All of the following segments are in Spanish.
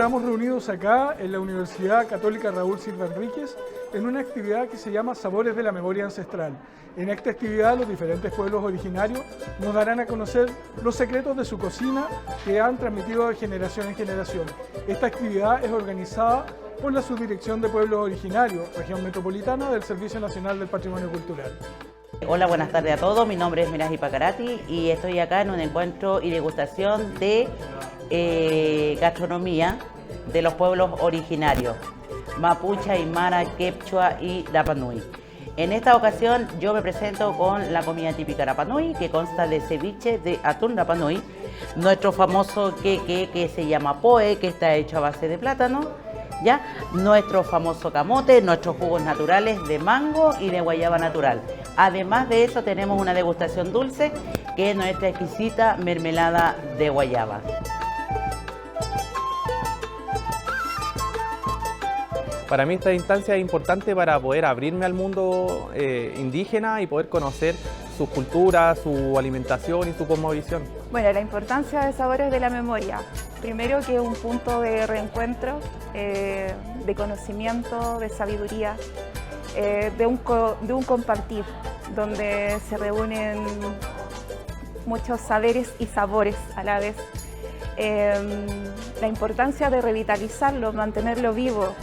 encontramos reunidos acá en la Universidad Católica Raúl Silva Enríquez en una actividad que se llama Sabores de la Memoria Ancestral. En esta actividad los diferentes pueblos originarios nos darán a conocer los secretos de su cocina que han transmitido de generación en generación. Esta actividad es organizada por la Subdirección de Pueblos Originarios, Región Metropolitana del Servicio Nacional del Patrimonio Cultural. Hola, buenas tardes a todos. Mi nombre es Miraji Pacarati y estoy acá en un encuentro y degustación de gastronomía de los pueblos originarios, Mapuche, Aymara, Quechua y Rapa Nui. En esta ocasión yo me presento con la comida típica Rapa Nui, que consta de ceviche de atún Rapa Nui, nuestro famoso queque que se llama poe, que está hecho a base de plátano, ¿ya? Nuestro famoso camote, nuestros jugos naturales de mango y de guayaba natural. Además de eso tenemos una degustación dulce, que es nuestra exquisita mermelada de guayaba. Para mí esta instancia es importante para poder abrirme al mundo indígena y poder conocer sus culturas, su alimentación y su cosmovisión. Bueno, la importancia de Sabores de la Memoria. Primero, que es un punto de reencuentro, de conocimiento, de sabiduría, de un compartir, donde se reúnen muchos saberes y sabores a la vez. La importancia de revitalizarlo, mantenerlo vivo.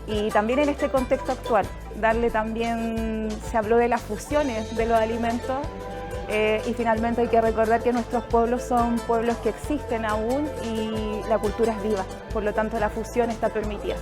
Y también en este contexto actual, se habló de las fusiones de los alimentos y finalmente hay que recordar que nuestros pueblos son pueblos que existen aún y la cultura es viva, por lo tanto la fusión está permitida.